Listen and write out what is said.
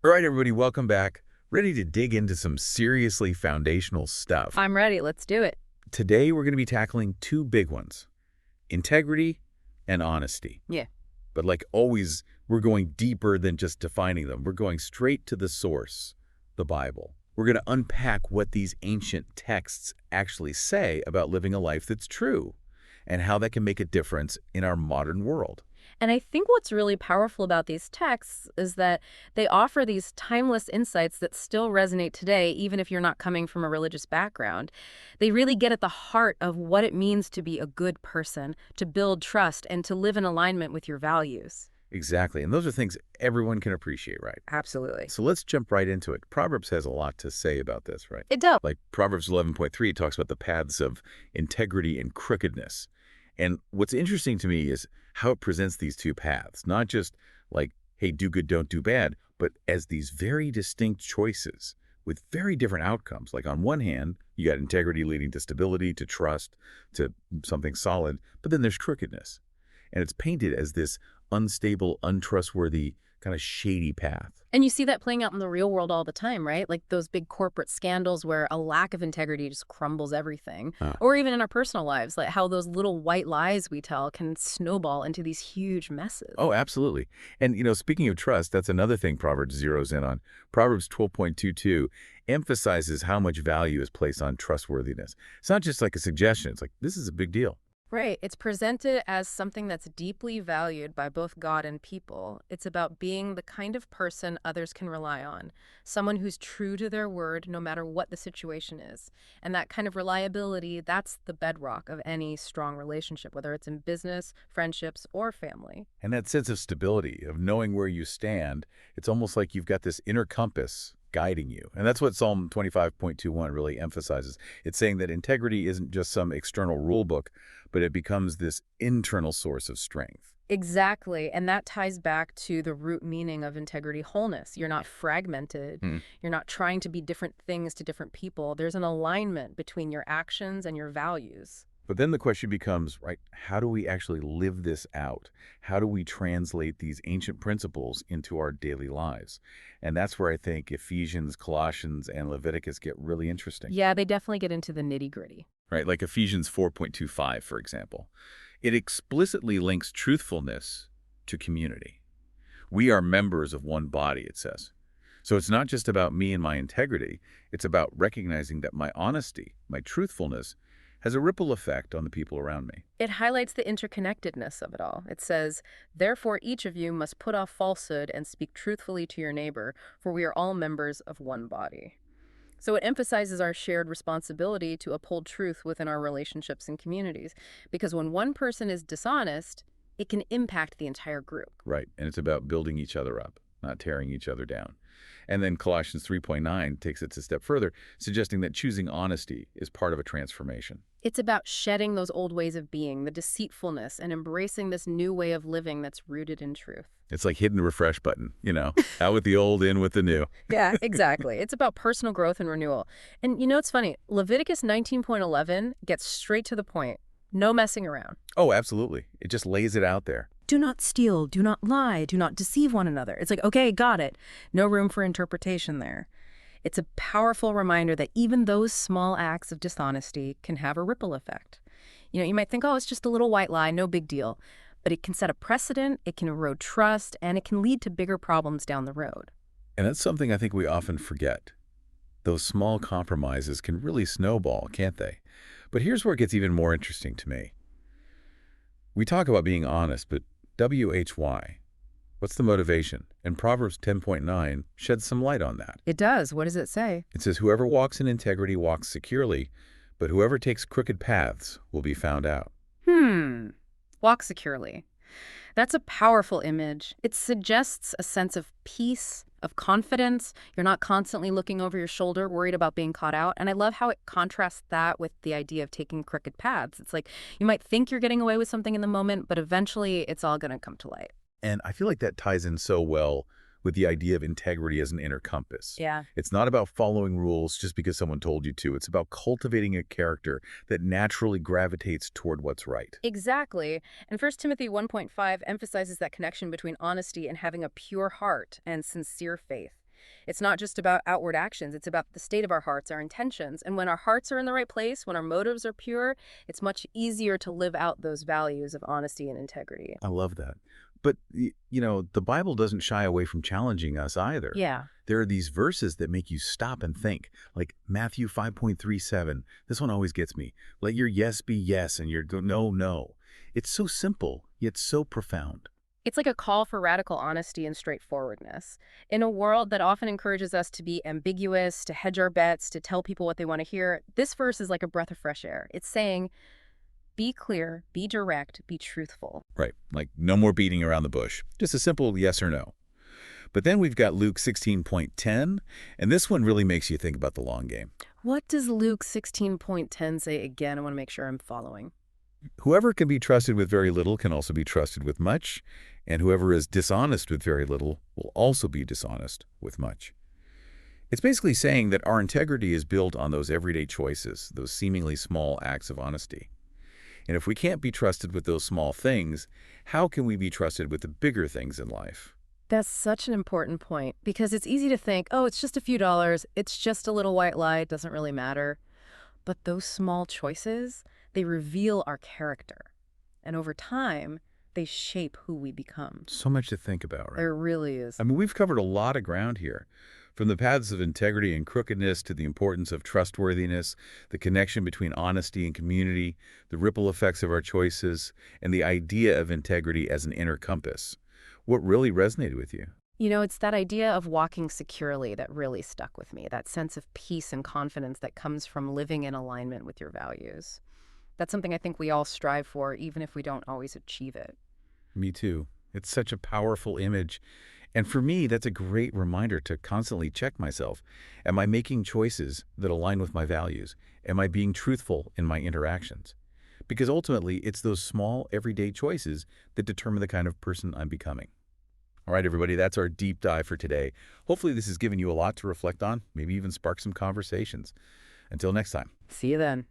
All right, everybody, welcome back. Ready to dig into some seriously foundational stuff. I'm ready. Let's do it. Today, we're going to be tackling two big ones, integrity and honesty. Yeah. But like always, we're going deeper than just defining them. We're going straight to the source, the Bible. We're going to unpack what these ancient texts actually say about living a life that's true and how that can make a difference in our modern world. And I think what's really powerful about these texts is that they offer these timeless insights that still resonate today, even if you're not coming from a religious background. They really get at the heart of what it means to be a good person, to build trust, and to live in alignment with your values. Exactly. And those are things everyone can appreciate, right? Absolutely. So let's jump right into it. Proverbs has a lot to say about this, right? It does. Like Proverbs 11.3 talks about the paths of integrity and crookedness. And what's interesting to me is how it presents these two paths, not just like, hey, do good, don't do bad, but as these very distinct choices with very different outcomes. Like on one hand, you got integrity leading to stability, to trust, to something solid, but then there's crookedness. And it's painted as this unstable, untrustworthy, kind of shady path. And you see that playing out in the real world all the time, right? Like those big corporate scandals where a lack of integrity just crumbles everything. Uh, Or even in our personal lives, like how those little white lies we tell can snowball into these huge messes. Oh, absolutely. And, speaking of trust, that's another thing Proverbs zeroes in on. Proverbs 12.22 emphasizes how much value is placed on trustworthiness. It's not just like a suggestion. It's like, this is a big deal. Right. It's presented as something that's deeply valued by both God and people. It's about being the kind of person others can rely on, someone who's true to their word no matter what the situation is. And that kind of reliability, that's the bedrock of any strong relationship, whether it's in business, friendships, or family. And that sense of stability, of knowing where you stand, it's almost like you've got this inner compass guiding you. And that's what Psalm 25.21 really emphasizes. It's saying that integrity isn't just some external rule book, but it becomes this internal source of strength. Exactly. And that ties back to the root meaning of integrity wholeness. You're not fragmented. Hmm. You're not trying to be different things to different people. There's an alignment between your actions and your values. But then the question becomes, right, how do we actually live this out? How do we translate these ancient principles into our daily lives? And that's where I think Ephesians, Colossians, and Leviticus get really interesting, Yeah, they definitely get into the nitty-gritty. right? Like Ephesians 4.25, for example. It explicitly links truthfulness to community. We are members of one body, it says. So it's not just about me and my integrity. It's about recognizing that my honesty, my truthfulness, has a ripple effect on the people around me. It highlights the interconnectedness of it all. It says, "Therefore each of you must put off falsehood and speak truthfully to your neighbor, for we are all members of one body." So it emphasizes our shared responsibility to uphold truth within our relationships and communities. Because when one person is dishonest, it can impact the entire group. Right, and it's about building each other up, not tearing each other down. And then Colossians 3.9 takes it a step further, suggesting that choosing honesty is part of a transformation. It's about shedding those old ways of being, the deceitfulness, and embracing this new way of living that's rooted in truth. It's like hitting the refresh button, out with the old, in with the new. Yeah, exactly. It's about personal growth and renewal. And it's funny, Leviticus 19.11 gets straight to the point. No messing around. Oh, absolutely. It just lays it out there. Do not steal, do not lie, do not deceive one another. It's like, okay, got it. No room for interpretation there. It's a powerful reminder that even those small acts of dishonesty can have a ripple effect. You might think, oh, it's just a little white lie, no big deal. But it can set a precedent, it can erode trust, and it can lead to bigger problems down the road. And that's something I think we often forget. Those small compromises can really snowball, can't they? But here's where it gets even more interesting to me. We talk about being honest, but WHY? What's the motivation? And Proverbs 10.9 sheds some light on that. It does. What does it say? It says, whoever walks in integrity walks securely, but whoever takes crooked paths will be found out. Walk securely. That's a powerful image. It suggests a sense of peace, of confidence. You're not constantly looking over your shoulder, worried about being caught out. And I love how it contrasts that with the idea of taking crooked paths. It's like you might think you're getting away with something in the moment, but eventually it's all going to come to light. And I feel like that ties in so well with the idea of integrity as an inner compass. Yeah. It's not about following rules just because someone told you to. It's about cultivating a character that naturally gravitates toward what's right. Exactly. And 1 Timothy 1.5 emphasizes that connection between honesty and having a pure heart and sincere faith. It's not just about outward actions, it's about the state of our hearts, our intentions. And when our hearts are in the right place, when our motives are pure, it's much easier to live out those values of honesty and integrity. I love that. But, the Bible doesn't shy away from challenging us either. Yeah. There are these verses that make you stop and think, like Matthew 5.37. This one always gets me. Let your yes be yes and your no, no. It's so simple, yet so profound. It's like a call for radical honesty and straightforwardness. In a world that often encourages us to be ambiguous, to hedge our bets, to tell people what they want to hear, this verse is like a breath of fresh air. It's saying, be clear, be direct, be truthful. Right, like no more beating around the bush. Just a simple yes or no. But then we've got Luke 16.10, and this one really makes you think about the long game. What does Luke 16.10 say again? I want to make sure I'm following. Whoever can be trusted with very little can also be trusted with much, and whoever is dishonest with very little will also be dishonest with much. It's basically saying that our integrity is built on those everyday choices, those seemingly small acts of honesty. And if we can't be trusted with those small things, how can we be trusted with the bigger things in life? That's such an important point because it's easy to think, oh, it's just a few dollars, it's just a little white lie, it doesn't really matter. But those small choices, they reveal our character. And over time, they shape who we become. So much to think about, right? There really is. I mean, we've covered a lot of ground here. From the paths of integrity and crookedness to the importance of trustworthiness, the connection between honesty and community, the ripple effects of our choices, and the idea of integrity as an inner compass. What really resonated with you? It's that idea of walking securely that really stuck with me, that sense of peace and confidence that comes from living in alignment with your values. That's something I think we all strive for, even if we don't always achieve it. Me too. It's such a powerful image. And for me, that's a great reminder to constantly check myself. Am I making choices that align with my values? Am I being truthful in my interactions? Because ultimately, it's those small, everyday choices that determine the kind of person I'm becoming. All right, everybody, that's our deep dive for today. Hopefully this has given you a lot to reflect on, maybe even spark some conversations. Until next time. See you then.